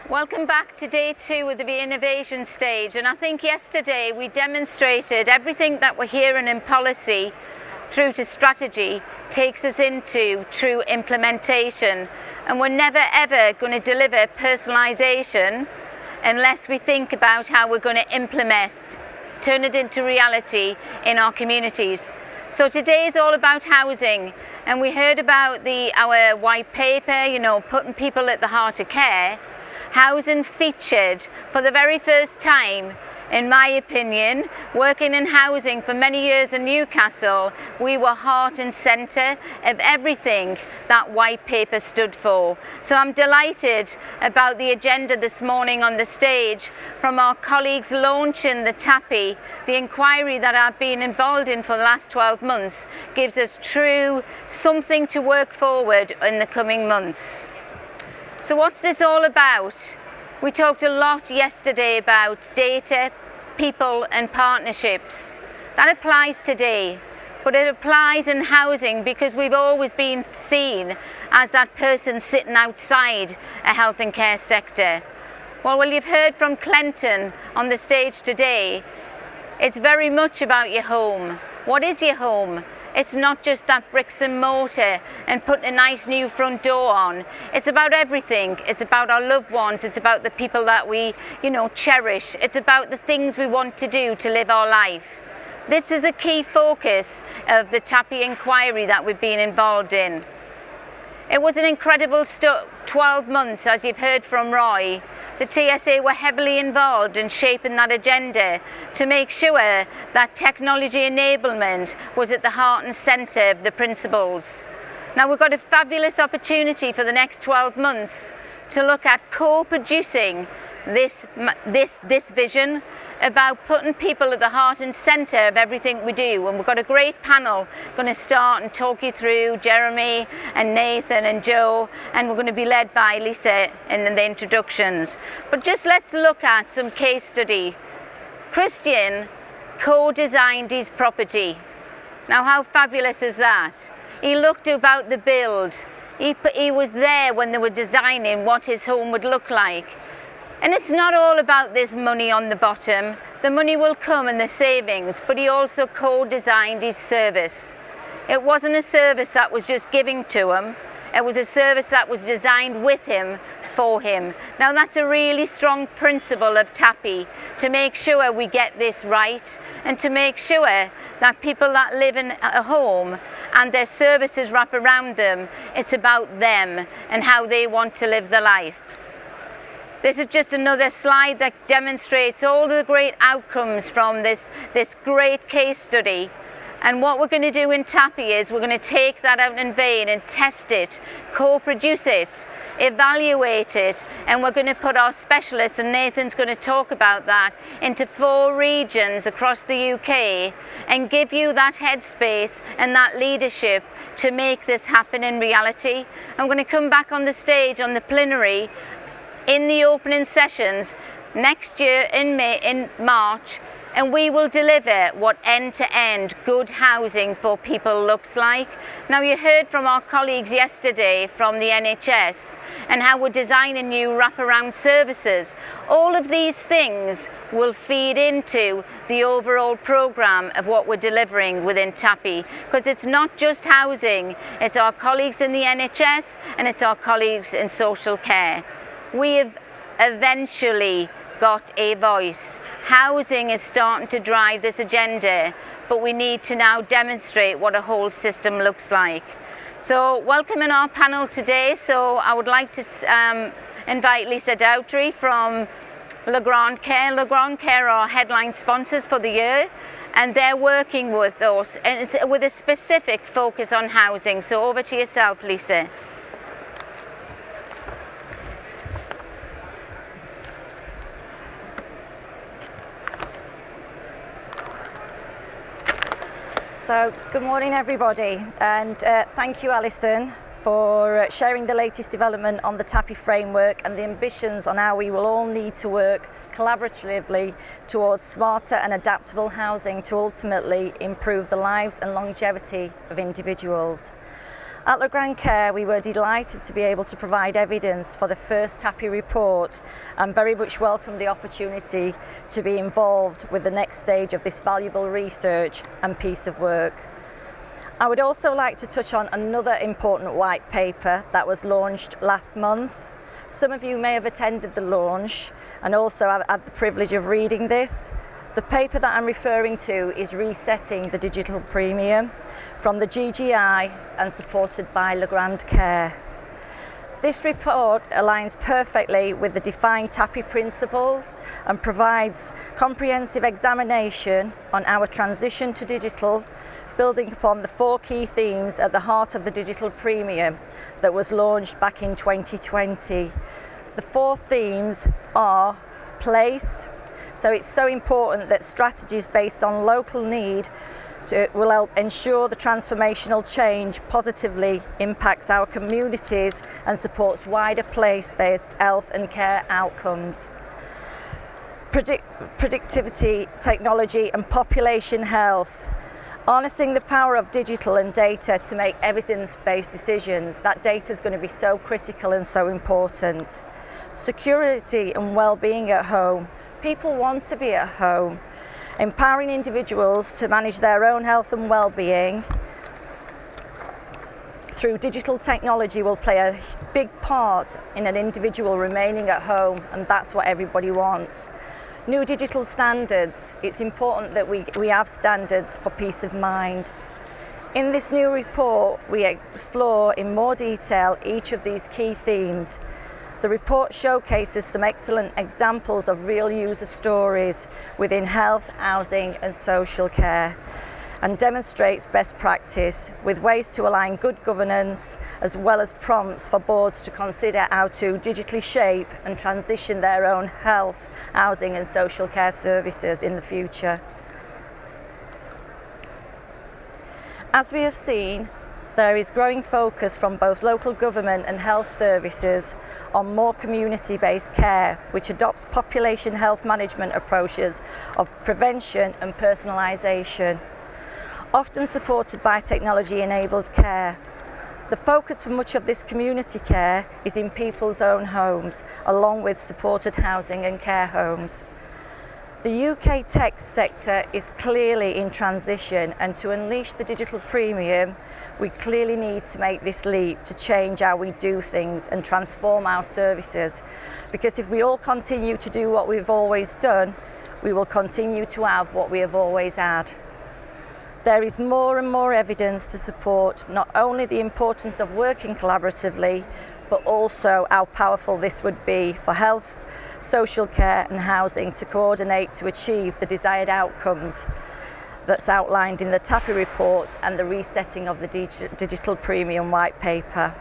Welcome back to day 2 of the innovation stage, and I think yesterday we demonstrated everything that we're hearing in policy through to strategy takes us into true implementation, and we're never ever going to deliver personalisation unless we think about how we're going to implement, turn it into reality in our communities. So today is all about housing, and we heard about our white paper, putting people at the heart of care. Housing featured for the very first time, in my opinion. Working in housing for many years in Newcastle, we were heart and centre of everything that white paper stood for. So I'm delighted about the agenda this morning on the stage from our colleagues launching the TAPI. The inquiry that I've been involved in for the last 12 months gives us true something to work forward in the coming months. So what's this all about? We talked a lot yesterday about data, people and partnerships. That applies today, but it applies in housing because we've always been seen as that person sitting outside a health and care sector. Well, you've heard from Clinton on the stage today. It's very much about your home. What is your home? It's not just that bricks and mortar and putting a nice new front door on. It's about everything. It's about our loved ones. It's about the people that we, cherish. It's about the things we want to do to live our life. This is the key focus of the TAPI inquiry that we've been involved in. It was an incredible 12 months, as you've heard from Roy. The TSA were heavily involved in shaping that agenda to make sure that technology enablement was at the heart and centre of the principles. Now we've got a fabulous opportunity for the next 12 months to look at co-producing this vision about putting people at the heart and centre of everything we do. And we've got a great panel going to start and talk you through, Jeremy and Nathan and Joe, and we're going to be led by Lisa in the introductions. But just let's look at some case study. Christian co-designed his property. Now how fabulous is that? He looked about the build. He was there when they were designing what his home would look like. And it's not all about this money on the bottom. The money will come in the savings, but he also co-designed his service. It wasn't a service that was just giving to him. It was a service that was designed with him, for him. Now that's a really strong principle of TAPI, to make sure we get this right and to make sure that people that live in a home and their services wrap around them, it's about them and how they want to live their life. This is just another slide that demonstrates all the great outcomes from this great case study. And what we're going to do in TAPI is we're going to take that out in vein and test it, co-produce it, evaluate it, and we're going to put our specialists, and Nathan's going to talk about that, into 4 regions across the UK and give you that headspace and that leadership to make this happen in reality. I'm going to come back on the stage on the plenary in the opening sessions next year in March, and we will deliver what end-to-end good housing for people looks like. Now you heard from our colleagues yesterday from the NHS and how we're designing new wraparound services. All of these things will feed into the overall programme of what we're delivering within TAPI, because it's not just housing, it's our colleagues in the NHS and it's our colleagues in social care. We have eventually got a voice. Housing is starting to drive this agenda, but we need to now demonstrate what a whole system looks like. So welcoming our panel today, so I would like to invite Lisa Dowtry from Le Grand Care. Le Grand Care are headline sponsors for the year, and they're working with us and it's with a specific focus on housing. So over to yourself, Lisa. So, good morning everybody, and thank you Alison for sharing the latest development on the TAPI framework and the ambitions on how we will all need to work collaboratively towards smarter and adaptable housing to ultimately improve the lives and longevity of individuals. At Le Grand Care, we were delighted to be able to provide evidence for the first TAPI report and very much welcome the opportunity to be involved with the next stage of this valuable research and piece of work. I would also like to touch on another important white paper that was launched last month. Some of you may have attended the launch and also have had the privilege of reading this. The paper that I'm referring to is Resetting the Digital Premium from the GGI and supported by Le Grand Care. This report aligns perfectly with the defined TAPI principles and provides comprehensive examination on our transition to digital, building upon the 4 key themes at the heart of the digital premium that was launched back in 2020. The 4 themes are place. So it's so important that strategies based on local need will help ensure the transformational change positively impacts our communities and supports wider place-based health and care outcomes. Predictivity, technology and population health. Harnessing the power of digital and data to make evidence-based decisions. That data is going to be so critical and so important. Security and well-being at home. People want to be at home. Empowering individuals to manage their own health and well-being through digital technology will play a big part in an individual remaining at home, and that's what everybody wants. New digital standards. It's important that we have standards for peace of mind. In this new report, we explore in more detail each of these key themes. The report showcases some excellent examples of real user stories within health, housing and social care, and demonstrates best practice with ways to align good governance as well as prompts for boards to consider how to digitally shape and transition their own health, housing and social care services in the future. As we have seen, there is growing focus from both local government and health services on more community-based care, which adopts population health management approaches of prevention and personalisation, often supported by technology-enabled care. The focus for much of this community care is in people's own homes, along with supported housing and care homes. The UK tech sector is clearly in transition, and to unleash the digital premium, we clearly need to make this leap to change how we do things and transform our services. Because if we all continue to do what we've always done, we will continue to have what we have always had. There is more and more evidence to support not only the importance of working collaboratively, but also how powerful this would be for health, social care and housing to coordinate to achieve the desired outcomes that's outlined in the TAPI report and the resetting of the digital premium white paper.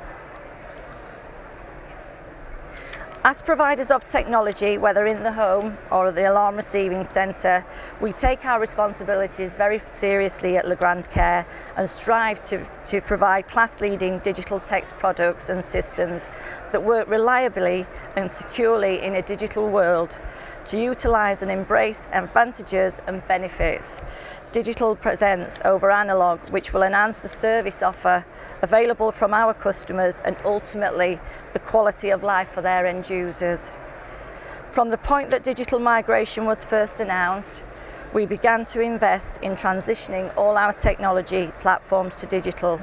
As providers of technology, whether in the home or the alarm receiving centre, we take our responsibilities very seriously at Le Grand Care and strive to provide class-leading digital tech products and systems that work reliably and securely in a digital world to utilise and embrace advantages and benefits digital presents over analogue, which will enhance the service offer available from our customers and ultimately the quality of life for their end users. From the point that digital migration was first announced, we began to invest in transitioning all our technology platforms to digital.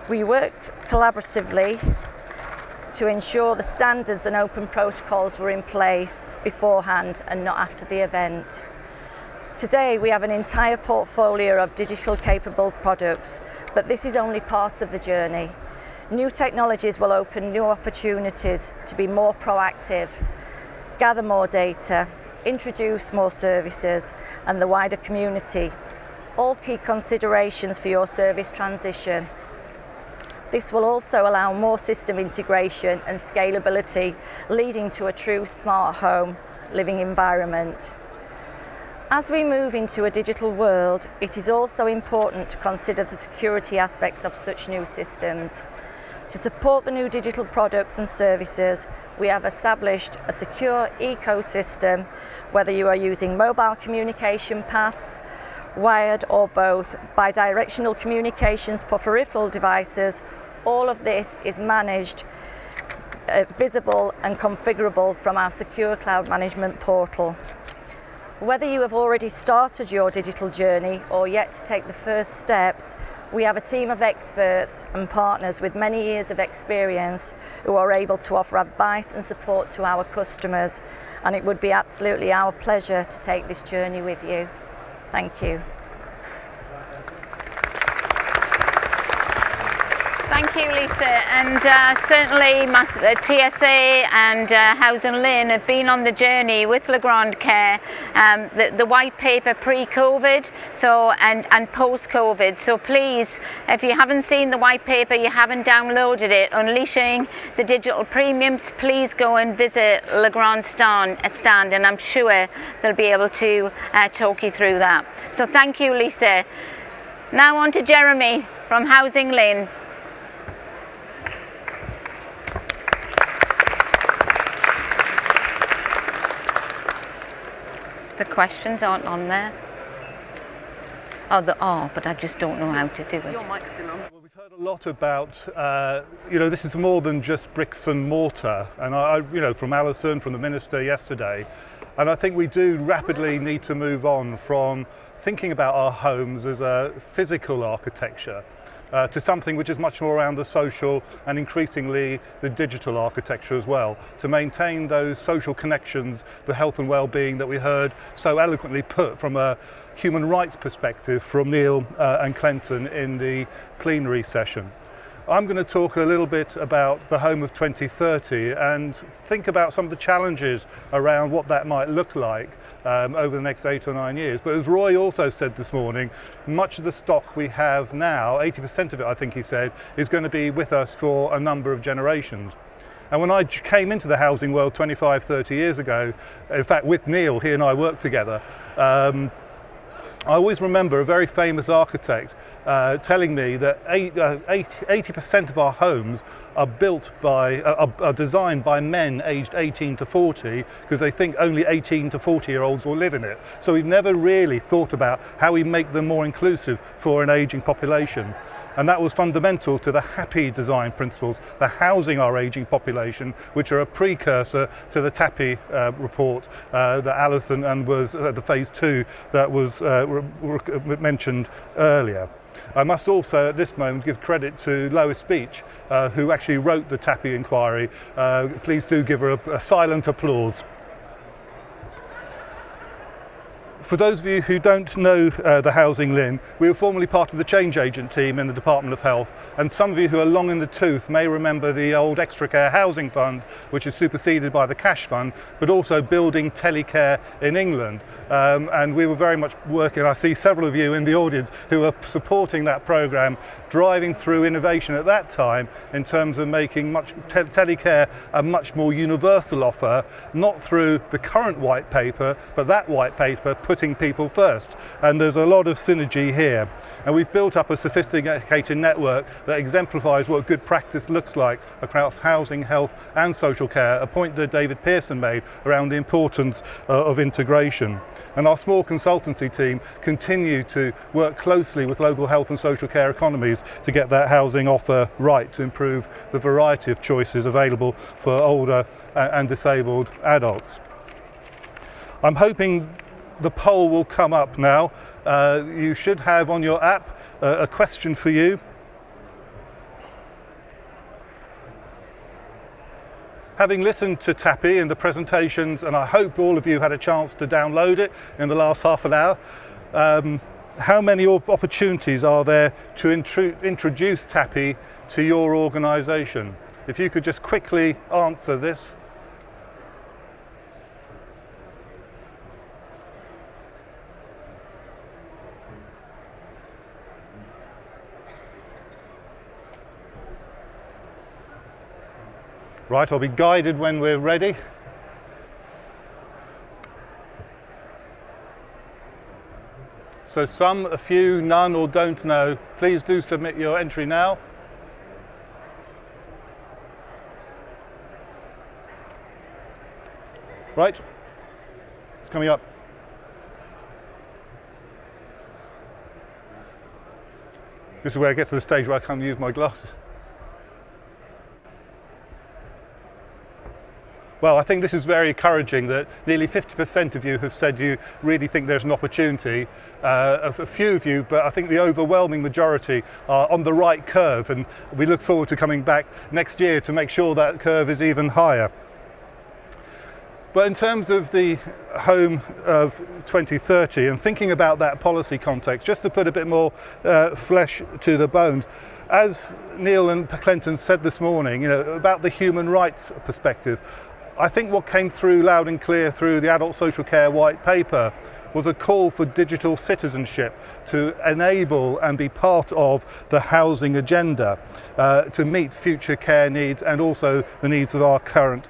We worked collaboratively to ensure the standards and open protocols were in place beforehand and not after the event. Today we have an entire portfolio of digital capable products, but this is only part of the journey. New technologies will open new opportunities to be more proactive, gather more data, introduce more services and the wider community, all key considerations for your service transition. This will also allow more system integration and scalability, leading to a true smart home living environment. As we move into a digital world, it is also important to consider the security aspects of such new systems. To support the new digital products and services, we have established a secure ecosystem, whether you are using mobile communication paths, wired or both, bidirectional communications per peripheral devices. All of this is managed, visible and configurable from our secure cloud management portal. Whether you have already started your digital journey or yet to take the first steps, we have a team of experts and partners with many years of experience who are able to offer advice and support to our customers, and it would be absolutely our pleasure to take this journey with you. Thank you. Thank you, Lisa, and certainly TSA and Housing Lane have been on the journey with Legrand Care, the white paper pre-COVID and post-COVID. So please, if you haven't seen the white paper, you haven't downloaded it, Unleashing the Digital Premiums, please go and visit Legrand stand, and I'm sure they'll be able to talk you through that. So thank you, Lisa. Now on to Jeremy from Housing Lane. The questions aren't on there. But I just don't know how to do it. Your mic's still on. Well, we've heard a lot about, this is more than just bricks and mortar. And from Alison, from the Minister yesterday, and I think we do rapidly need to move on from thinking about our homes as a physical architecture to something which is much more around the social and increasingly the digital architecture as well, to maintain those social connections, the health and well-being that we heard so eloquently put from a human rights perspective from Neil and Clinton in the plenary session. I'm going to talk a little bit about the Home of 2030 and think about some of the challenges around what that might look like over the next 8 or 9 years. But as Roy also said this morning, much of the stock we have now, 80% of it I think he said, is going to be with us for a number of generations. And when I came into the housing world 25, 30 years ago, in fact with Neil, he and I worked together, I always remember a very famous architect telling me that 80% of our homes are are designed by men aged 18 to 40 because they think only 18 to 40-year-olds will live in it. So we've never really thought about how we make them more inclusive for an aging population. And that was fundamental to the happy design principles, the housing our ageing population, which are a precursor to the TAPI report that Alison and was the phase 2 that was mentioned earlier. I must also at this moment give credit to Lois Beach, who actually wrote the TAPI inquiry. Please do give her a silent applause. For those of you who don't know the Housing Lane, we were formerly part of the change agent team in the Department of Health, and some of you who are long in the tooth may remember the old Extra Care Housing Fund, which is superseded by the Cash Fund, but also building telecare in England. And we were very much working, I see several of you in the audience who are supporting that programme, driving through innovation at that time in terms of making telecare a much more universal offer, not through the current white paper, but that white paper putting people first. And there's a lot of synergy here. And we've built up a sophisticated network that exemplifies what good practice looks like across housing, health and social care, a point that David Pearson made around the importance of integration. And our small consultancy team continue to work closely with local health and social care economies to get that housing offer right, to improve the variety of choices available for older and disabled adults. I'm hoping the poll will come up now. You should have on your app a question for you. Having listened to TAPI in the presentations, and I hope all of you had a chance to download it in the last half an hour, how many opportunities are there to introduce TAPI to your organisation? If you could just quickly answer this. Right, I'll be guided when we're ready. So some, a few, none or don't know. Please do submit your entry now. Right, it's coming up. This is where I get to the stage where I can't use my glasses. Well, I think this is very encouraging that nearly 50% of you have said you really think there's an opportunity. A few of you, but I think the overwhelming majority are on the right curve, and we look forward to coming back next year to make sure that curve is even higher. But in terms of the home of 2030 and thinking about that policy context, just to put a bit more flesh to the bones, as Neil and Clinton said this morning, about the human rights perspective, I think what came through loud and clear through the Adult Social Care White Paper was a call for digital citizenship to enable and be part of the housing agenda to meet future care needs and also the needs of our current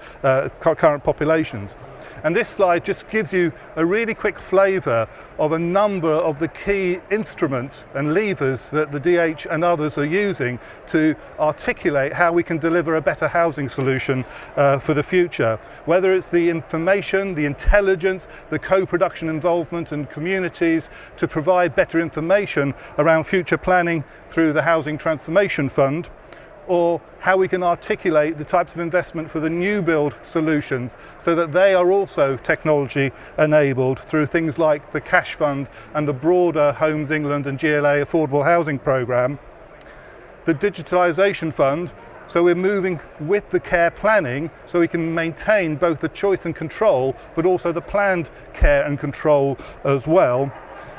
populations. And this slide just gives you a really quick flavour of a number of the key instruments and levers that the DH and others are using to articulate how we can deliver a better housing solution for the future. Whether it's the information, the intelligence, the co-production involvement in communities to provide better information around future planning through the Housing Transformation Fund, or how we can articulate the types of investment for the new build solutions so that they are also technology enabled through things like the Cash Fund and the broader Homes England and GLA affordable housing programme. The Digitalisation Fund, so we're moving with the care planning so we can maintain both the choice and control but also the planned care and control as well,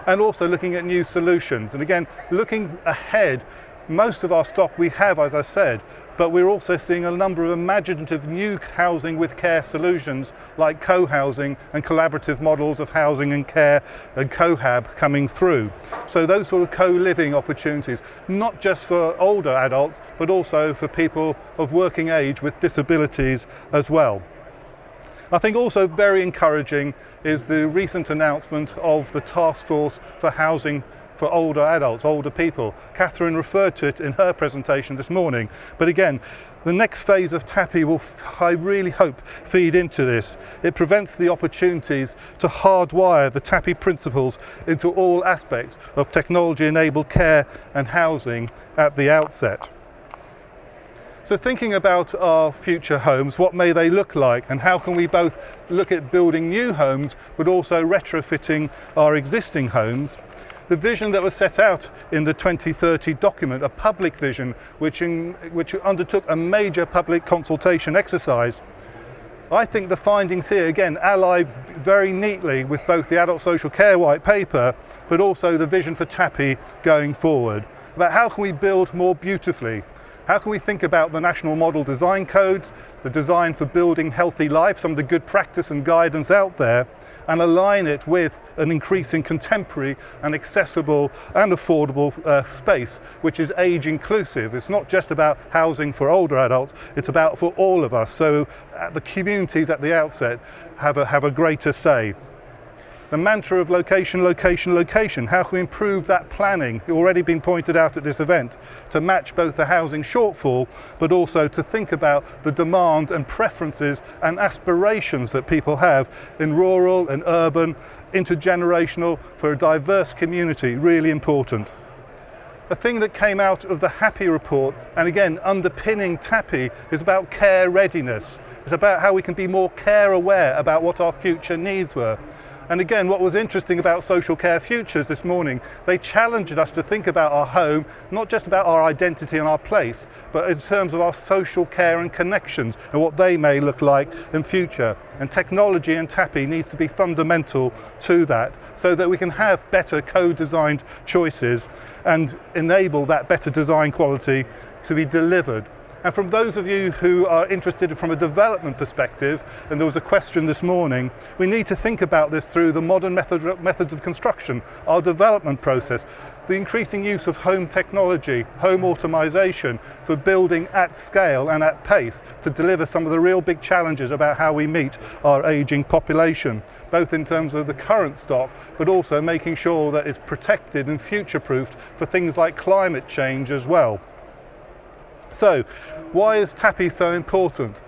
and also looking at new solutions. And again, looking ahead, most of our stock we have, as I said, but we're also seeing a number of imaginative new housing with care solutions like co-housing and collaborative models of housing and care and cohab coming through. So those sort of co-living opportunities, not just for older adults, but also for people of working age with disabilities as well. I think also very encouraging is the recent announcement of the Task Force for Housing for older adults, older people. Catherine referred to it in her presentation this morning. But again, the next phase of TAPI will, I really hope, feed into this. It prevents the opportunities to hardwire the TAPI principles into all aspects of technology-enabled care and housing at the outset. So thinking about our future homes, what may they look like, and how can we both look at building new homes but also retrofitting our existing homes? The vision that was set out in the 2030 document, a public vision which undertook a major public consultation exercise, I think the findings here, again, ally very neatly with both the Adult Social Care White Paper but also the vision for TAPI going forward, about how can we build more beautifully. How can we think about the National Model Design Codes, the design for building healthy life, some of the good practice and guidance out there, and align it with an increasing contemporary and accessible and affordable space, which is age inclusive. It's not just about housing for older adults, it's about for all of us. So the communities at the outset have a greater say. The mantra of location, location, location. How can we improve that planning? It's already been pointed out at this event to match both the housing shortfall but also to think about the demand and preferences and aspirations that people have in rural and urban, intergenerational, for a diverse community, really important. A thing that came out of the HAPPY report, and again underpinning TAPI, is about care readiness. It's about how we can be more care aware about what our future needs were. And again, what was interesting about Social Care Futures this morning, they challenged us to think about our home, not just about our identity and our place, but in terms of our social care and connections and what they may look like in future. And technology and TAPI needs to be fundamental to that so that we can have better co-designed choices and enable that better design quality to be delivered. And from those of you who are interested from a development perspective, and there was a question this morning, we need to think about this through the modern methods of construction, our development process, the increasing use of home technology, home automation for building at scale and at pace to deliver some of the real big challenges about how we meet our ageing population, both in terms of the current stock, but also making sure that it's protected and future-proofed for things like climate change as well. So, why is TAPI so important?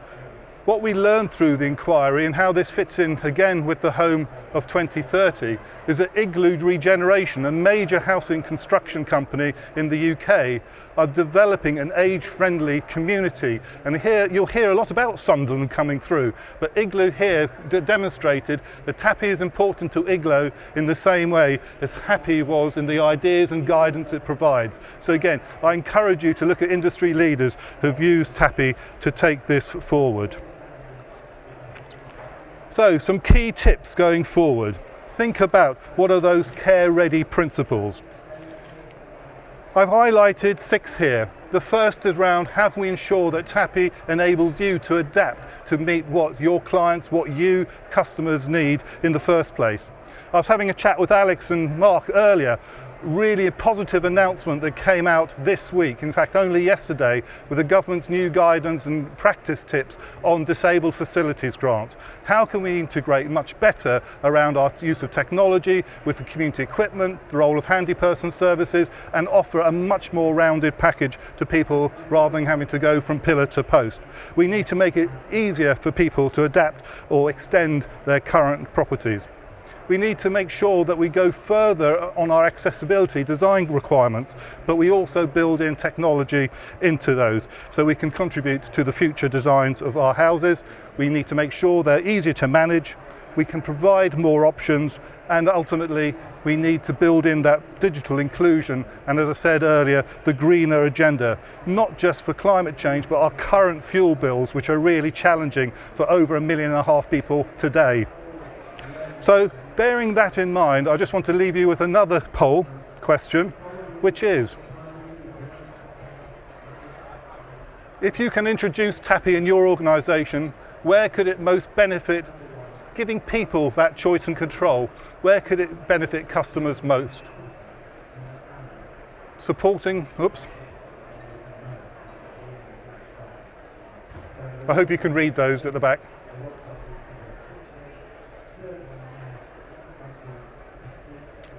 What we learned through the inquiry and how this fits in again with the home of 2030 is that Igloo Regeneration, a major housing construction company in the UK, are developing an age-friendly community. And here you'll hear a lot about Sunderland coming through, but Igloo here demonstrated that TAPI is important to Igloo in the same way as HAPI was in the ideas and guidance it provides. So again, I encourage you to look at industry leaders who've used TAPI to take this forward. So some key tips going forward. Think about what are those care-ready principles. I've highlighted 6 here. The first is around how can we ensure that TAPI enables you to adapt to meet what your clients, what you customers need in the first place. I was having a chat with Alex and Mark earlier. Really a positive announcement that came out this week, in fact only yesterday, with the government's new guidance and practice tips on disabled facilities grants. How can we integrate much better around our use of technology with the community equipment, the role of handy person services, and offer a much more rounded package to people rather than having to go from pillar to post. We need to make it easier for people to adapt or extend their current properties. We need to make sure that we go further on our accessibility design requirements, but we also build in technology into those so we can contribute to the future designs of our houses. We need to make sure they're easier to manage, we can provide more options, and ultimately we need to build in that digital inclusion and, as I said earlier, the greener agenda, not just for climate change but our current fuel bills, which are really challenging for over 1.5 million people today. So bearing that in mind, I just want to leave you with another poll question, which is, if you can introduce TAPI in your organisation, where could it most benefit giving people that choice and control? Where could it benefit customers most? Supporting, I hope you can read those at the back.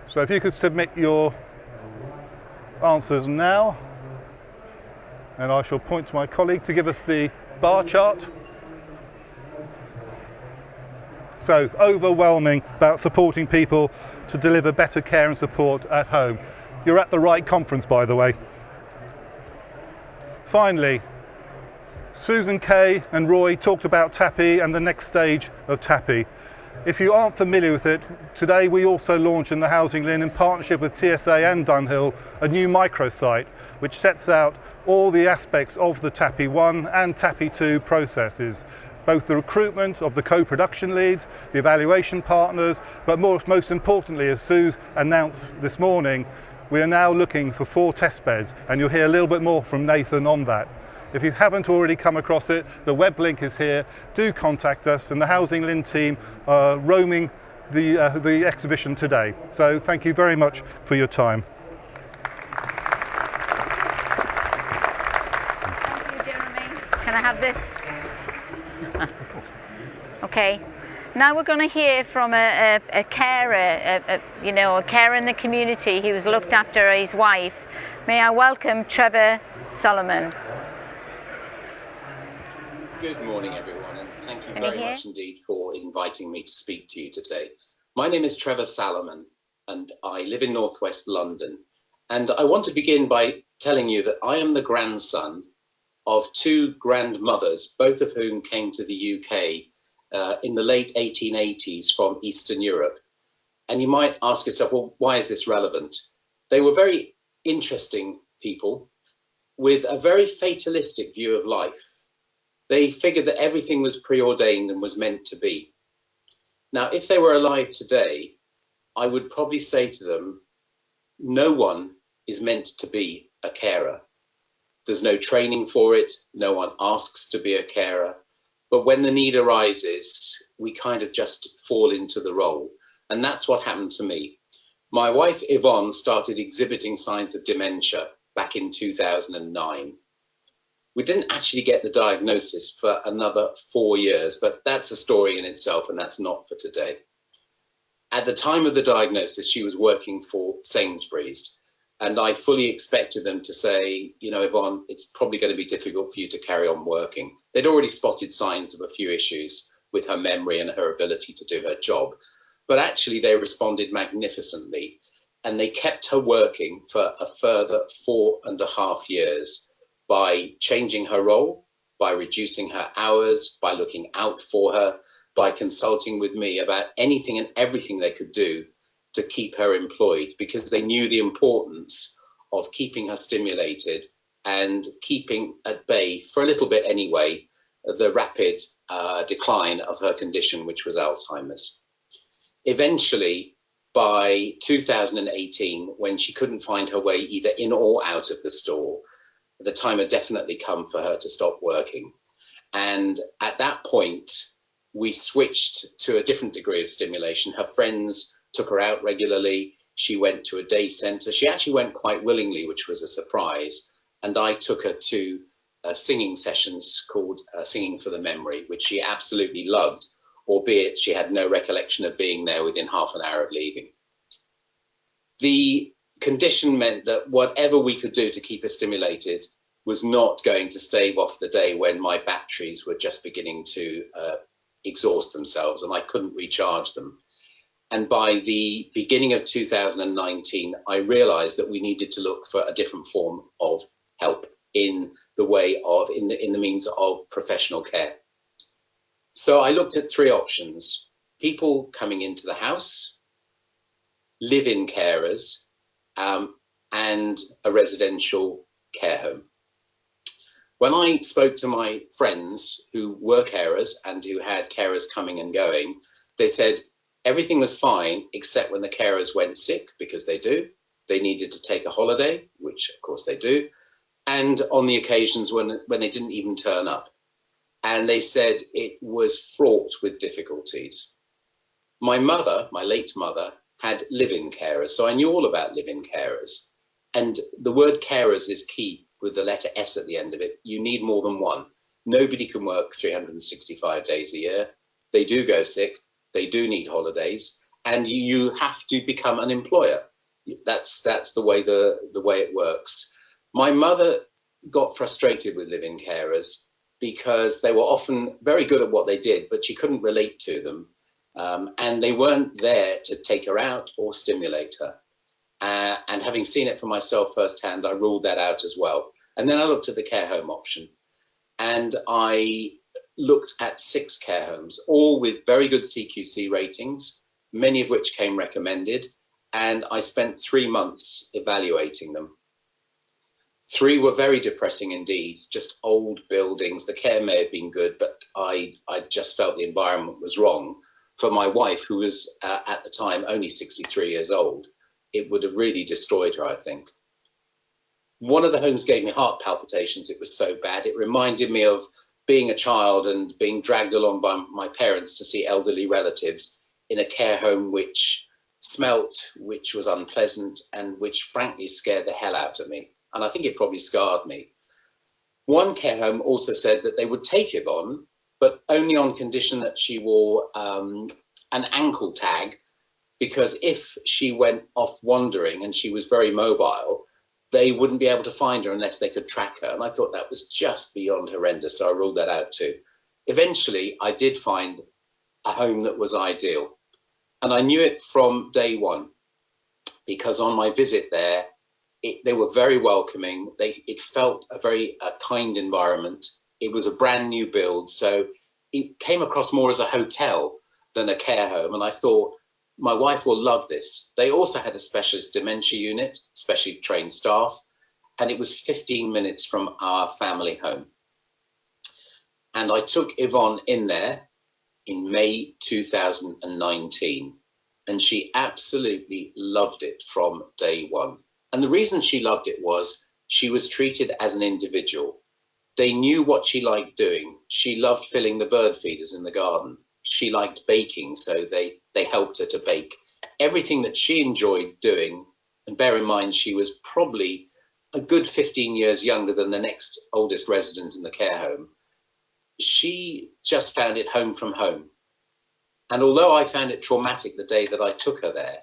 So if you could submit your answers now, and I shall point to my colleague to give us the bar chart. So overwhelming about supporting people to deliver better care and support at home. You're at the right conference, by the way. Finally, Susan Kay and Roy talked about TAPI and the next stage of TAPI. If you aren't familiar with it, today we also launch in the Housing Lynn, in partnership with TSA and Dunhill, a new microsite which sets out all the aspects of the TAPI 1 and TAPI 2 processes, both the recruitment of the co-production leads, the evaluation partners, but most importantly, as Sue announced this morning, we are now looking for 4 test beds, and you'll hear a little bit more from Nathan on that. If you haven't already come across it, the web link is here. Do contact us, and the Housing Lynn team are roaming the exhibition today. So thank you very much for your time. Thank you, Jeremy. Can I have this? Okay. Now we're going to hear from a carer, a carer in the community who's looked after his wife. May I welcome Trevor Solomon. Good morning, everyone, and thank you very much indeed for inviting me to speak to you today. My name is Trevor Solomon, and I live in northwest London. And I want to begin by telling you that I am the grandson of 2 grandmothers, both of whom came to the UK in the late 1880s from Eastern Europe. And you might ask yourself, well, why is this relevant? They were very interesting people with a very fatalistic view of life. They figured that everything was preordained and was meant to be. Now, if they were alive today, I would probably say to them, no one is meant to be a carer. There's no training for it. No one asks to be a carer. But when the need arises, we kind of just fall into the role. And that's what happened to me. My wife, Yvonne, started exhibiting signs of dementia back in 2009. We didn't actually get the diagnosis for another 4 years, but that's a story in itself, and that's not for today. At the time of the diagnosis, she was working for Sainsbury's, and I fully expected them to say, Yvonne, it's probably going to be difficult for you to carry on working. They'd already spotted signs of a few issues with her memory and her ability to do her job. but actually they responded magnificently, and they kept her working for a further 4.5 years by changing her role, by reducing her hours, by looking out for her, by consulting with me about anything and everything they could do to keep her employed, because they knew the importance of keeping her stimulated and keeping at bay, for a little bit anyway, the rapid decline of her condition, which was Alzheimer's. Eventually, by 2018, when she couldn't find her way either in or out of the store, the time had definitely come for her to stop working. And at that point, we switched to a different degree of stimulation. Her friends took her out regularly. She went to a day centre. She actually went quite willingly, which was a surprise. And I took her to singing sessions called Singing for the Memory, which she absolutely loved, albeit she had no recollection of being there within half an hour of leaving. The condition meant that whatever we could do to keep her stimulated was not going to stave off the day when my batteries were just beginning to exhaust themselves and I couldn't recharge them. And by the beginning of 2019, I realized that we needed to look for a different form of help in the means of professional care. So I looked at three options: people coming into the house, live-in carers, and a residential care home. When I spoke to my friends who were carers and who had carers coming and going, they said everything was fine except when the carers went sick, because they do. They needed to take a holiday, which of course they do, and on the occasions when they didn't even turn up. And they said it was fraught with difficulties. My mother, my late mother, had live-in carers, so I knew all about live-in carers. And the word carers is key, with the letter S at the end of it. You need more than one. Nobody can work 365 days a year. They do go sick. They do need holidays, and you have to become an employer. That's the way it works. My mother got frustrated with live-in carers because they were often very good at what they did, but she couldn't relate to them, and they weren't there to take her out or stimulate her. And having seen it for myself firsthand, I ruled that out as well. And then I looked at the care home option, and I looked at 6 care homes, all with very good CQC ratings, many of which came recommended. And I spent 3 months evaluating them. 3 were very depressing indeed, just old buildings. The care may have been good, but I just felt the environment was wrong. For my wife, who was at the time only 63 years old, it would have really destroyed her, I think. One of the homes gave me heart palpitations. It was so bad. It reminded me of being a child and being dragged along by my parents to see elderly relatives in a care home which smelt, which was unpleasant, and which frankly scared the hell out of me. And I think it probably scarred me. One care home also said that they would take Yvonne, but only on condition that she wore an ankle tag, because if she went off wandering and she was very mobile, they wouldn't be able to find her unless they could track her. And I thought that was just beyond horrendous, so I ruled that out too. Eventually, I did find a home that was ideal. And I knew it from day one, because on my visit there, they were very welcoming. It felt a very kind environment. It was a brand new build, so it came across more as a hotel than a care home. And I thought, my wife will love this. They also had a specialist dementia unit, specially trained staff, and it was 15 minutes from our family home. And I took Yvonne in there in May 2019, and she absolutely loved it from day one. And the reason she loved it was she was treated as an individual. They knew what she liked doing. She loved filling the bird feeders in the garden. She liked baking, so they helped her to bake. Everything that she enjoyed doing, and bear in mind she was probably a good 15 years younger than the next oldest resident in the care home, she just found it home from home. And although I found it traumatic the day that I took her there,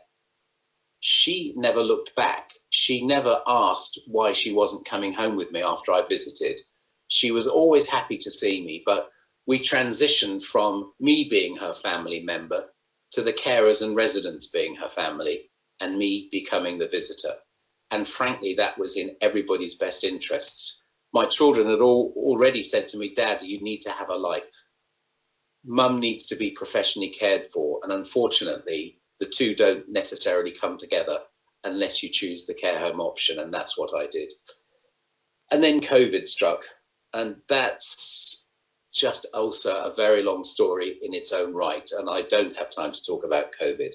she never looked back. She never asked why she wasn't coming home with me after I visited. She was always happy to see me, but we transitioned from me being her family member to the carers and residents being her family, and me becoming the visitor. And frankly, that was in everybody's best interests. My children had already said to me, Dad, you need to have a life. Mum needs to be professionally cared for. And unfortunately, the two don't necessarily come together unless you choose the care home option. And that's what I did. And then COVID struck. And that's just also a very long story in its own right. And I don't have time to talk about COVID,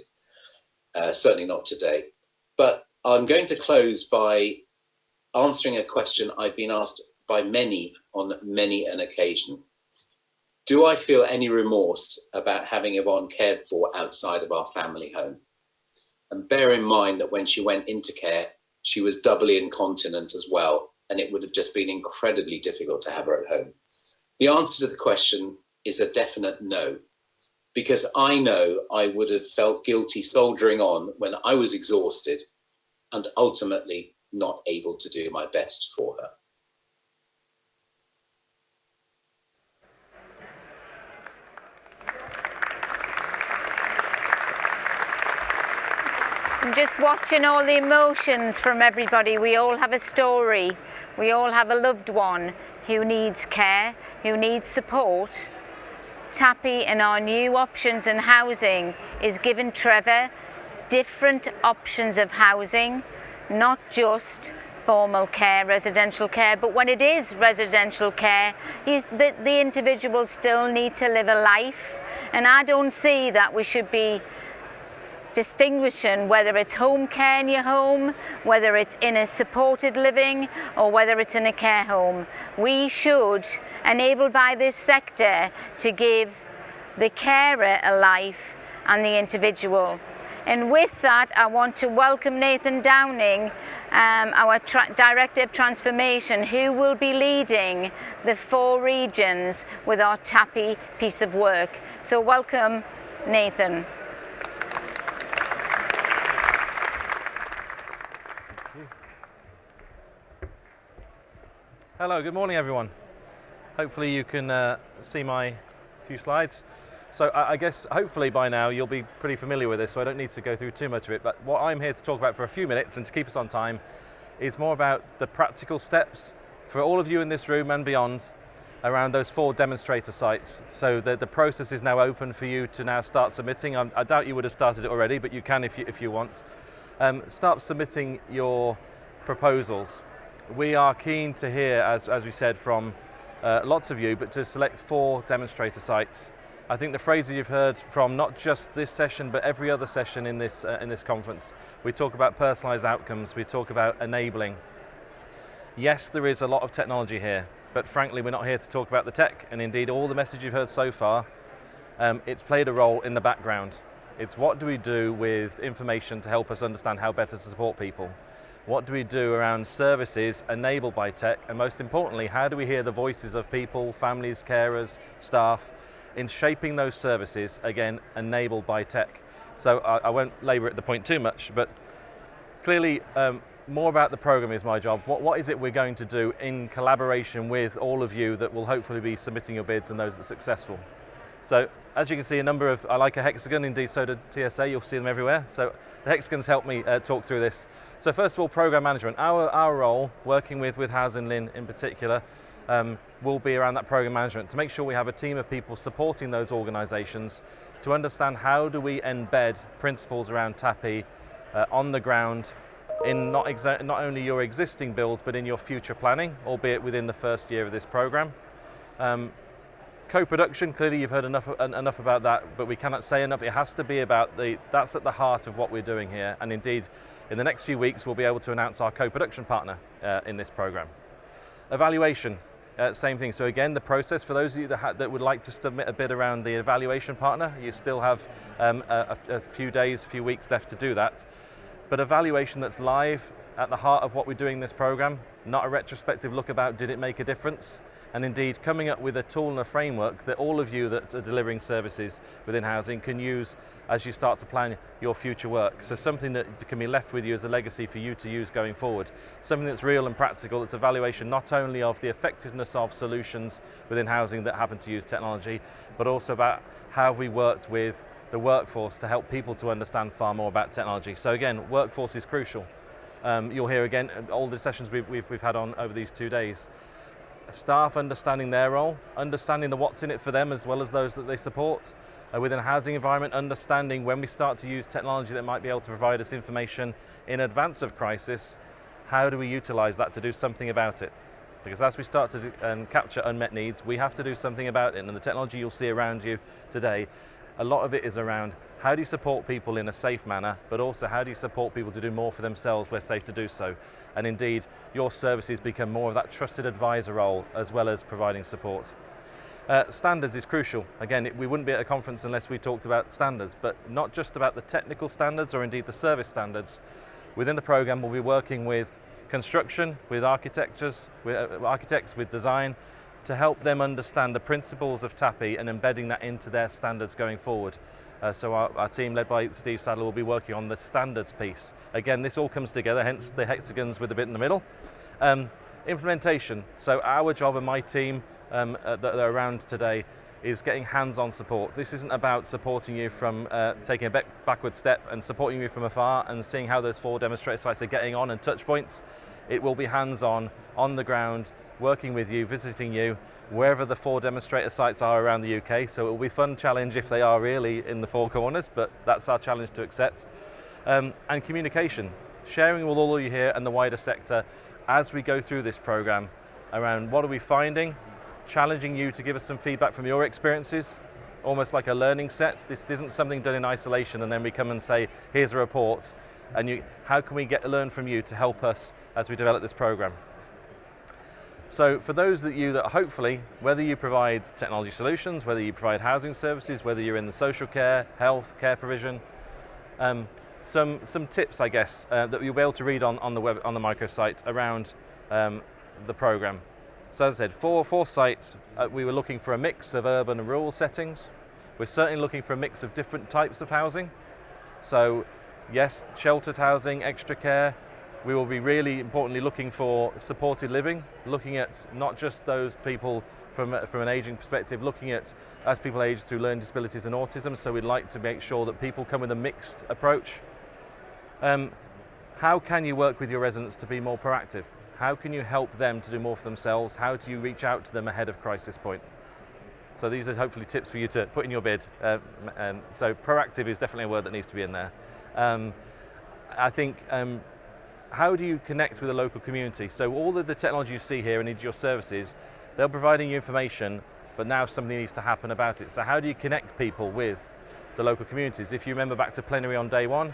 certainly not today. But I'm going to close by answering a question I've been asked by many on many an occasion. Do I feel any remorse about having Yvonne cared for outside of our family home? And bear in mind that when she went into care, she was doubly incontinent as well, and it would have just been incredibly difficult to have her at home. The answer to the question is a definite no, because I know I would have felt guilty soldiering on when I was exhausted and ultimately not able to do my best for her. I'm just watching all the emotions from everybody. We all have a story. We all have a loved one who needs care, who needs support. TAPI and our new options in housing is giving Trevor different options of housing, not just formal care, residential care, but when it is residential care, the individuals still need to live a life. And I don't see that we should be distinguishing whether it's home care in your home, whether it's in a supported living, or whether it's in a care home. We should, enabled by this sector, to give the carer a life and the individual. And with that, I want to welcome Nathan Downing, our Director of Transformation, who will be leading the 4 regions with our TAPI piece of work. So welcome, Nathan. Hello, good morning everyone. Hopefully you can see my few slides. So I guess hopefully by now you'll be pretty familiar with this, so I don't need to go through too much of it, but what I'm here to talk about for a few minutes and to keep us on time is more about the practical steps for all of you in this room and beyond around those 4 demonstrator sites. So the process is now open for you to now start submitting. I doubt you would have started it already, but you can if you want. Start submitting your proposals. We are keen to hear, as we said, from lots of you, but to select 4 demonstrator sites. I think the phrases you've heard from not just this session, but every other session in this conference, we talk about personalised outcomes, we talk about enabling. Yes, there is a lot of technology here, but frankly, we're not here to talk about the tech, and indeed all the message you've heard so far, it's played a role in the background. It's what do we do with information to help us understand how better to support people? What do we do around services enabled by tech? And most importantly, how do we hear the voices of people, families, carers, staff, in shaping those services, again, enabled by tech? So I won't labour at the point too much, but clearly more about the programme is my job. What is it we're going to do in collaboration with all of you that will hopefully be submitting your bids and those that are successful? So as you can see, a number of, I like a hexagon, indeed so did TSA, you'll see them everywhere. So the hexagons help me talk through this. So first of all, programme management. Our role, working with Housing Lynn in particular, will be around that programme management to make sure we have a team of people supporting those organisations to understand how do we embed principles around TAPI on the ground in not only your existing builds but in your future planning, albeit within the first year of this programme. Co-production, clearly you've heard enough about that, but we cannot say enough. It has to be about that's at the heart of what we're doing here. And indeed, in the next few weeks, we'll be able to announce our co-production partner in this programme. Evaluation, same thing. So again, the process, for those of you that would like to submit a bid around the evaluation partner, you still have a few weeks left to do that. But evaluation that's live at the heart of what we're doing in this programme, not a retrospective look about did it make a difference? And indeed coming up with a tool and a framework that all of you that are delivering services within housing can use as you start to plan your future work. So something that can be left with you as a legacy for you to use going forward. Something that's real and practical, it's evaluation not only of the effectiveness of solutions within housing that happen to use technology, but also about how have we worked with the workforce to help people to understand far more about technology. So again, workforce is crucial. You'll hear again all the sessions we've had on over these 2 days. Staff understanding their role, understanding the what's in it for them as well as those that they support. Within a housing environment, understanding when we start to use technology that might be able to provide us information in advance of crisis, how do we utilise that to do something about it? Because as we start to capture unmet needs, we have to do something about it. And the technology you'll see around you today, a lot of it is around how do you support people in a safe manner, but also how do you support people to do more for themselves where safe to do so. And indeed, your services become more of that trusted advisor role as well as providing support. Standards is crucial. Again, we wouldn't be at a conference unless we talked about standards, but not just about the technical standards or indeed the service standards. Within the programme, we'll be working with construction, with architects, with design, to help them understand the principles of TAPI and embedding that into their standards going forward. So our team led by Steve Sadler will be working on the standards piece. Again, this all comes together, hence the hexagons with a bit in the middle. Implementation. So our job and my team that are around today is getting hands-on support. This isn't about supporting you from taking a backward step and supporting you from afar and seeing how those 4 demonstrator sites are getting on and touch points. It will be hands-on, on the ground, working with you, visiting you, wherever the 4 demonstrator sites are around the UK. So it will be a fun challenge if they are really in the 4 corners, but that's our challenge to accept. And communication, sharing with all of you here and the wider sector as we go through this programme around what are we finding, challenging you to give us some feedback from your experiences, almost like a learning set. This isn't something done in isolation and then we come and say, here's a report. And how can we learn from you to help us as we develop this programme? So for those of you that hopefully, whether you provide technology solutions, whether you provide housing services, whether you're in the social care, health, care provision, some tips, I guess, that you'll be able to read on the web, on the microsite around the programme. So as I said, 4 sites, we were looking for a mix of urban and rural settings. We're certainly looking for a mix of different types of housing. So yes, sheltered housing, extra care. We will be really importantly looking for supported living, looking at not just those people from an ageing perspective, looking at as people age through learning disabilities and autism. So we'd like to make sure that people come with a mixed approach. How can you work with your residents to be more proactive? How can you help them to do more for themselves? How do you reach out to them ahead of crisis point? So these are hopefully tips for you to put in your bid. So proactive is definitely a word that needs to be in there. I think, how do you connect with the local community? So all of the technology you see here and your services, they're providing you information, but now something needs to happen about it. So how do you connect people with the local communities? If you remember back to plenary on day 1,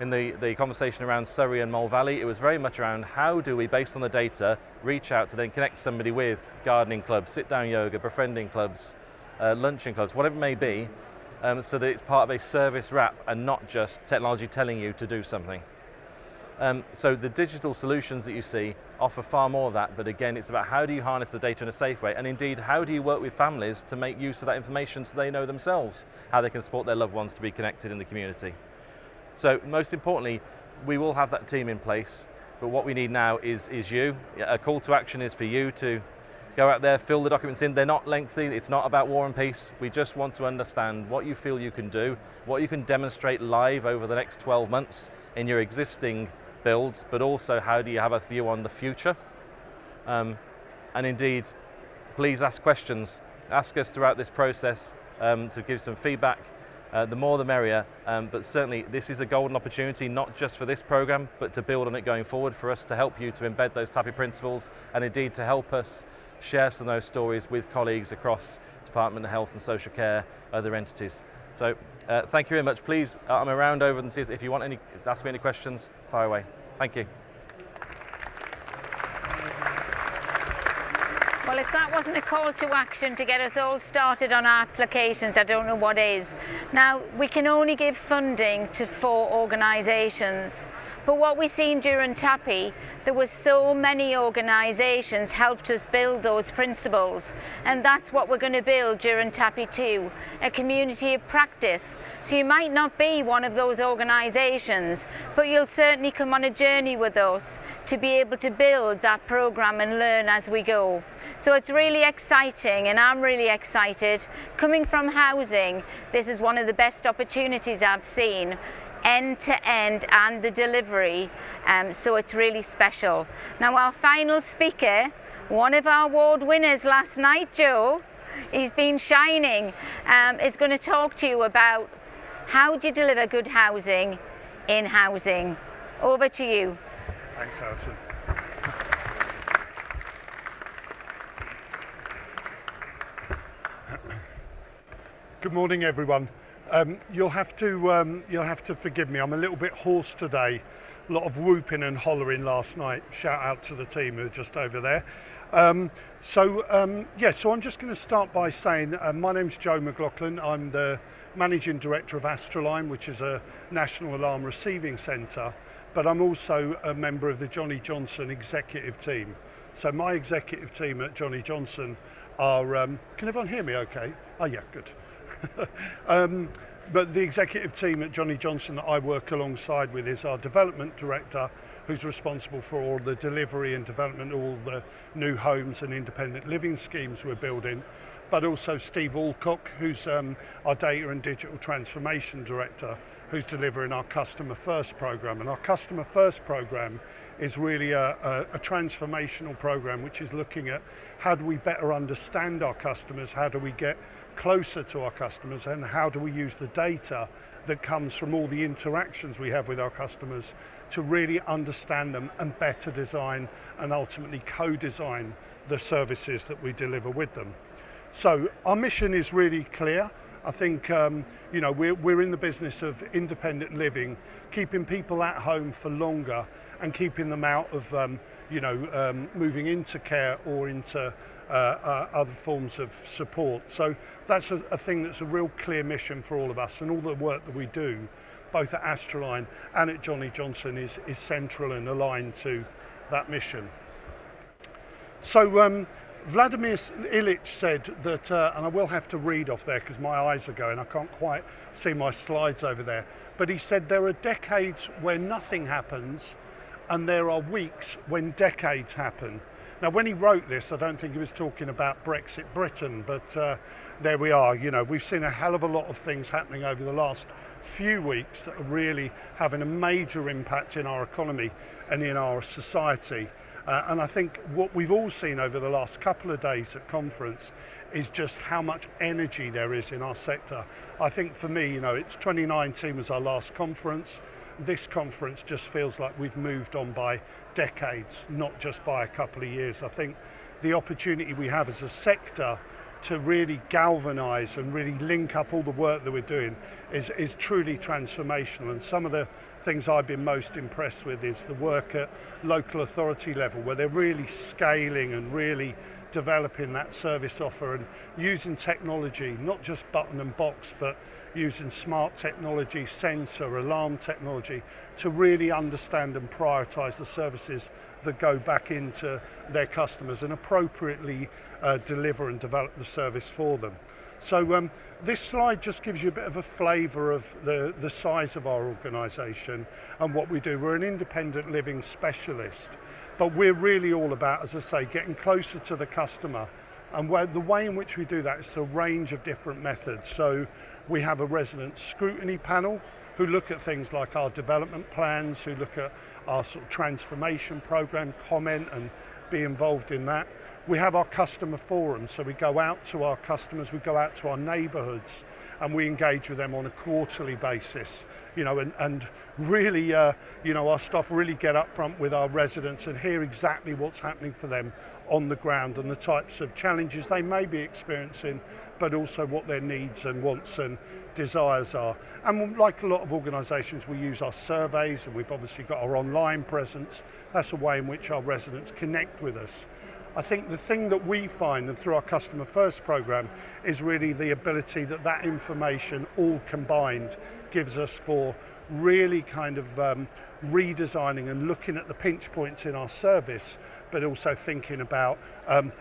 in the conversation around Surrey and Mole Valley, it was very much around how do we, based on the data, reach out to then connect somebody with gardening clubs, sit-down yoga, befriending clubs, luncheon clubs, whatever it may be, so that it's part of a service wrap and not just technology telling you to do something. So the digital solutions that you see offer far more of that, but again, it's about how do you harness the data in a safe way, and indeed, how do you work with families to make use of that information so they know themselves how they can support their loved ones to be connected in the community. So most importantly, we will have that team in place, but what we need now is you. A call to action is for you to go out there, fill the documents in. They're not lengthy, it's not about war and peace. We just want to understand what you feel you can do, what you can demonstrate live over the next 12 months in your existing builds, but also how do you have a view on the future. And indeed, please ask questions. Ask us throughout this process to give some feedback. The more the merrier, but certainly this is a golden opportunity, not just for this programme, but to build on it going forward, for us to help you to embed those TAPI principles and indeed to help us share some of those stories with colleagues across Department of Health and Social Care, other entities. So thank you very much. Please, I'm around over and see if you want to ask me any questions, fire away. Thank you. Well, if that wasn't a call to action to get us all started on our applications, I don't know what is. Now, we can only give funding to 4 organisations, But what we've seen during TAPI, there were so many organisations helped us build those principles, and that's what we're going to build during TAPI 2, a community of practice. So you might not be one of those organisations, but you'll certainly come on a journey with us to be able to build that programme and learn as we go. So it's really exciting, and I'm really excited. Coming from housing, this is one of the best opportunities I've seen, end to end, and the delivery, so it's really special. Now our final speaker, one of our award winners last night, Joe, he's been shining, is going to talk to you about how do you deliver good housing in housing. Over to you. Thanks, Alison. Good morning, everyone. You'll have to forgive me. I'm a little bit hoarse today. A lot of whooping and hollering last night. Shout out to the team who are just over there. So I'm just going to start by saying my name's Joe McLaughlin. I'm the Managing Director of Astroline, which is a national alarm receiving centre, but I'm also a member of the Johnny Johnson executive team. So my executive team at Johnny Johnson are, can everyone hear me okay? Oh yeah, good. But the executive team at Johnny Johnson that I work alongside with is our development director, who's responsible for all the delivery and development of all the new homes and independent living schemes we're building, but also Steve Alcock, who's our data and digital transformation director, who's delivering our Customer First programme. And our Customer First programme is really a transformational programme which is looking at how do we better understand our customers, how do we get closer to our customers, and how do we use the data that comes from all the interactions we have with our customers to really understand them and better design and ultimately co-design the services that we deliver with them. So our mission is really clear. I think we're in the business of independent living, keeping people at home for longer and keeping them out of moving into care or into other forms of support. So that's a thing that's a real clear mission for all of us, and all the work that we do, both at Astroline and at Johnny Johnson, is central and aligned to that mission. So Vladimir Ilyich said that, and I will have to read off there because my eyes are going, I can't quite see my slides over there, but he said there are decades where nothing happens and there are weeks when decades happen. Now, when he wrote this, I don't think he was talking about Brexit Britain, but there we are. We've seen a hell of a lot of things happening over the last few weeks that are really having a major impact in our economy and in our society. And I think what we've all seen over the last couple of days at conference is just how much energy there is in our sector. I think for me, it's 2019 was our last conference. This conference just feels like we've moved on by decades, not just by a couple of years. I think the opportunity we have as a sector to really galvanise and really link up all the work that we're doing is truly transformational. And some of the things I've been most impressed with is the work at local authority level, where they're really scaling and really developing that service offer and using technology, not just button and box, but using smart technology, sensor, alarm technology to really understand and prioritise the services that go back into their customers and appropriately deliver and develop the service for them. So this slide just gives you a bit of a flavour of the size of our organisation and what we do. We're an independent living specialist, but we're really all about, as I say, getting closer to the customer. And the way in which we do that is through a range of different methods. So we have a resident scrutiny panel who look at things like our development plans, who look at our sort of transformation programme, comment and be involved in that. We have our customer forums, so we go out to our customers, we go out to our neighbourhoods and we engage with them on a quarterly basis, and really, our staff really get up front with our residents and hear exactly what's happening for them on the ground and the types of challenges they may be experiencing, but also what their needs and wants and desires are. And like a lot of organisations, we use our surveys, and we've obviously got our online presence. That's a way in which our residents connect with us. I think the thing that we find, and through our Customer First programme, is really the ability that information all combined gives us for really kind of redesigning and looking at the pinch points in our service, but also thinking about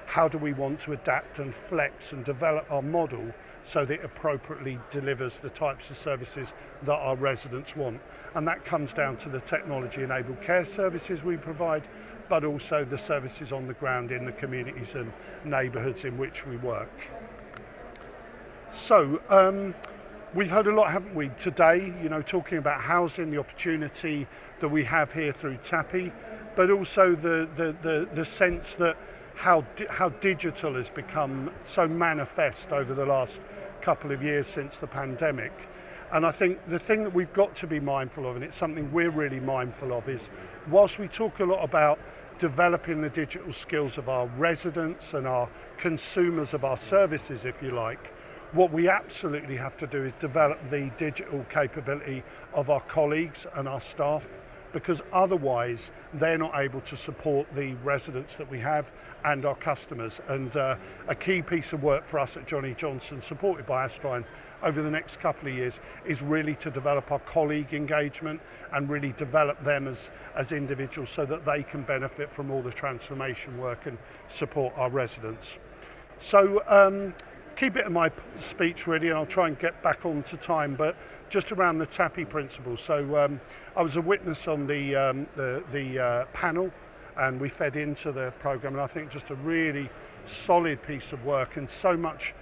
how do we want to adapt and flex and develop our model so that it appropriately delivers the types of services that our residents want. And that comes down to the technology-enabled care services we provide, but also the services on the ground in the communities and neighbourhoods in which we work. So we've heard a lot, haven't we, today, talking about housing, the opportunity that we have here through TAPI, but also the sense that how digital has become so manifest over the last couple of years since the pandemic. And I think the thing that we've got to be mindful of, and it's something we're really mindful of, is whilst we talk a lot about developing the digital skills of our residents and our consumers of our services, if you like, what we absolutely have to do is develop the digital capability of our colleagues and our staff, because otherwise they're not able to support the residents that we have and our customers. And a key piece of work for us at Johnny Johnson, supported by Astroline over the next couple of years, is really to develop our colleague engagement and really develop them as individuals so that they can benefit from all the transformation work and support our residents. So key bit of my speech really, and I'll try and get back on to time, but just around the TAPI principles. So I was a witness on the panel, and we fed into the programme, and I think just a really solid piece of work, and so much,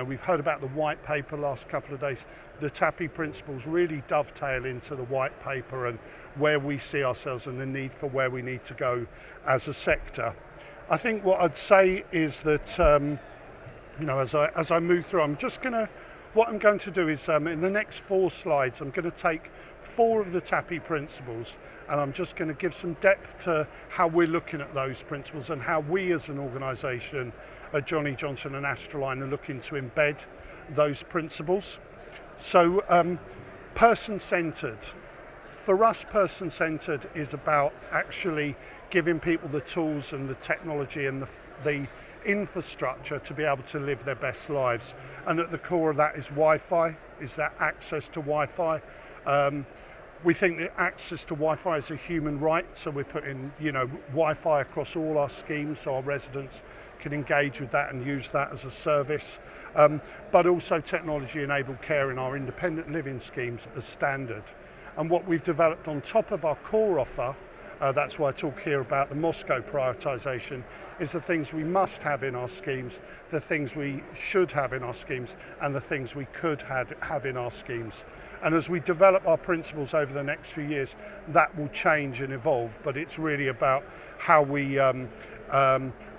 we've heard about the white paper last couple of days. The TAPI principles really dovetail into the white paper and where we see ourselves and the need for where we need to go as a sector. I think what I'd say is that as I move through, what I'm going to do is in the next 4 slides, I'm going to take 4 of the TAPI principles, and I'm just going to give some depth to how we're looking at those principles and how we as an organisation at Johnny Johnson and Astroline are looking to embed those principles. So person-centred. For us, person-centred is about actually giving people the tools and the technology and the infrastructure to be able to live their best lives, and at the core of that is Wi-Fi, is that access to Wi-Fi. We think that access to Wi-Fi is a human right, so we're putting Wi-Fi across all our schemes so our residents can engage with that and use that as a service, but also technology-enabled care in our independent living schemes as standard. And what we've developed on top of our core offer, that's why I talk here about the Moscow prioritisation, is the things we must have in our schemes, the things we should have in our schemes, and the things we could have in our schemes. And as we develop our principles over the next few years, that will change and evolve, but it's really about how we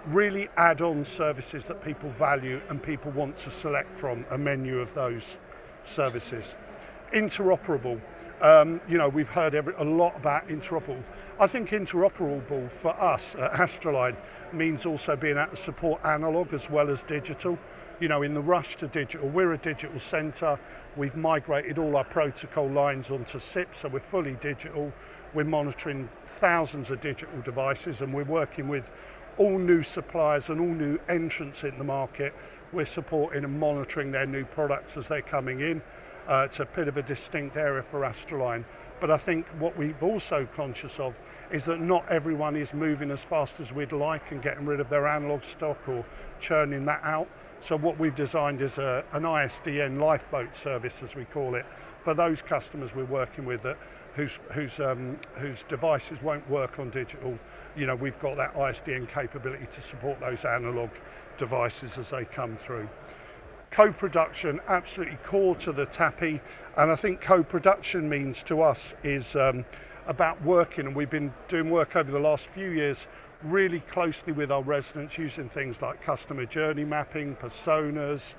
really add on services that people value and people want to select from a menu of those services. Interoperable. We've heard a lot about interoperable. I think interoperable for us at Astroline means also being able to support analogue as well as digital. In the rush to digital, we're a digital centre. We've migrated all our protocol lines onto SIP, so we're fully digital. We're monitoring thousands of digital devices, and we're working with all new suppliers and all new entrants in the market. We're supporting and monitoring their new products as they're coming in. It's a bit of a distinct area for Astroline. But I think what we've also conscious of is that not everyone is moving as fast as we'd like and getting rid of their analogue stock or churning that out. So what we've designed is an ISDN lifeboat service, as we call it, for those customers we're working with whose devices won't work on digital. We've got that ISDN capability to support those analogue devices as they come through. Co-production, absolutely core to the TAPI, and I think co-production means to us is about working, and we've been doing work over the last few years really closely with our residents using things like customer journey mapping, personas,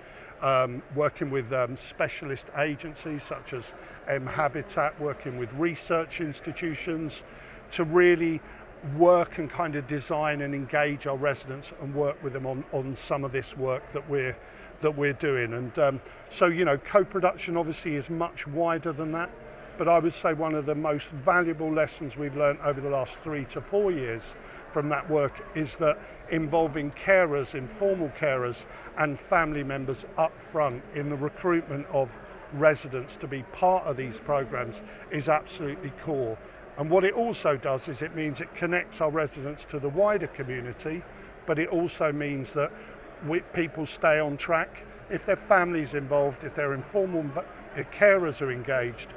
working with specialist agencies such as Habitat, working with research institutions to really work and kind of design and engage our residents and work with them on some of this work that we're doing. And so co-production obviously is much wider than that, but I would say one of the most valuable lessons we've learned over the last 3 to 4 years from that work is that involving carers, informal carers and family members up front in the recruitment of residents to be part of these programs is absolutely core. And what it also does is it means it connects our residents to the wider community, but it also means that people stay on track. If their family's involved, if their informal carers are engaged,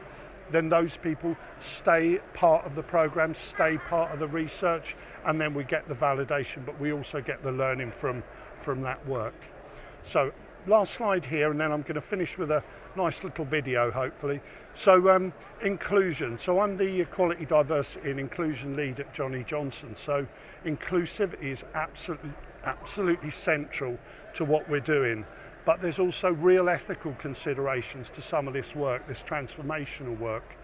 then those people stay part of the program, stay part of the research, and then we get the validation, but we also get the learning from that work. So last slide here, and then I'm going to finish with a nice little video, hopefully. So inclusion. So I'm the Equality, Diversity and Inclusion lead at Johnny Johnson. So inclusivity is absolutely central to what we're doing. But there's also real ethical considerations to some of this work, this transformational work.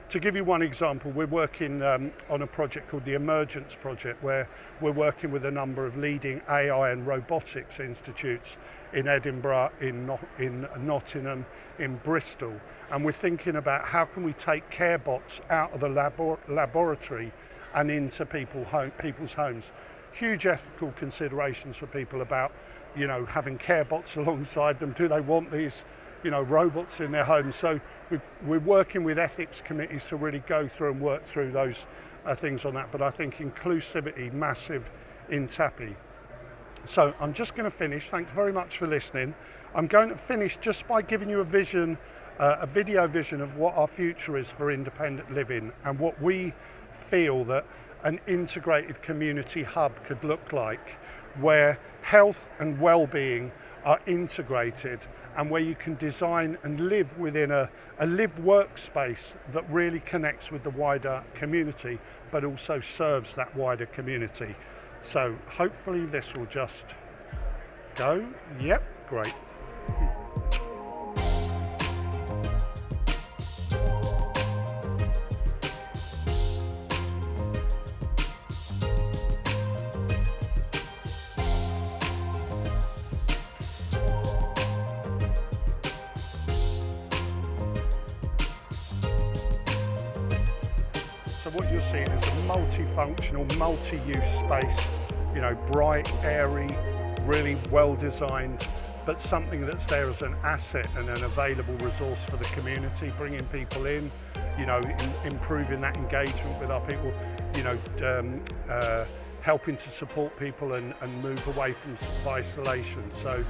To give you one example, we're working on a project called the Emergence Project, where we're working with a number of leading AI and robotics institutes in Edinburgh, in Nottingham, in Bristol. And we're thinking about how can we take care bots out of the laboratory and into people's homes. Huge ethical considerations for people about, you know, having care bots alongside them. Do they want these, you know, robots in their homes? So we're working with ethics committees to really go through and work through those things on that. But I think inclusivity, massive in TAPI. So I'm just going to finish. Thanks very much for listening. I'm going to finish just by giving you a vision, a video vision of what our future is for independent living and what we feel that an integrated community hub could look like, where health and well-being are integrated and where you can design and live within a lived workspace that really connects with the wider community but also serves that wider community. So hopefully this will just go. Yep, great. So what you're seeing is a multifunctional, multi-use space, you know, bright, airy, really well designed, but something that's there as an asset and an available resource for the community, bringing people in, you know, improving that engagement with our people, you know, helping to support people and move away from isolation. So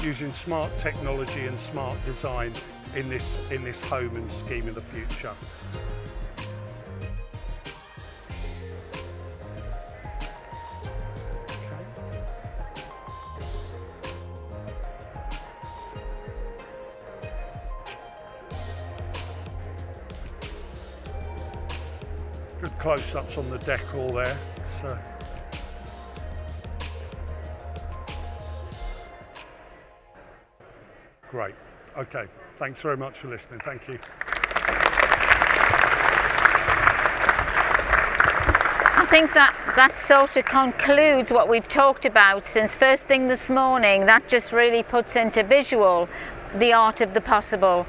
using smart technology and smart design in this home and scheme of the future. Good close-ups on the decor there. So. Great. Okay. Thanks very much for listening. Thank you. I think that sort of concludes what we've talked about since first thing this morning. That just really puts into visual the art of the possible.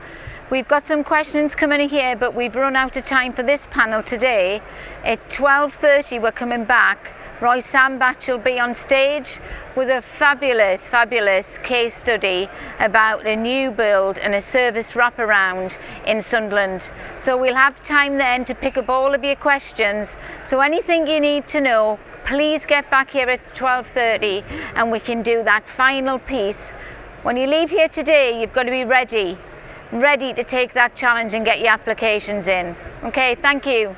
We've got some questions coming in here, but we've run out of time for this panel today. At 12:30 we're coming back. Roy Sambach will be on stage with a fabulous case study about a new build and a service wraparound in Sunderland. So we'll have time then to pick up all of your questions. So anything you need to know, please get back here at 12:30 and we can do that final piece. When you leave here today, you've got to be ready to take that challenge and get your applications in. Okay, thank you.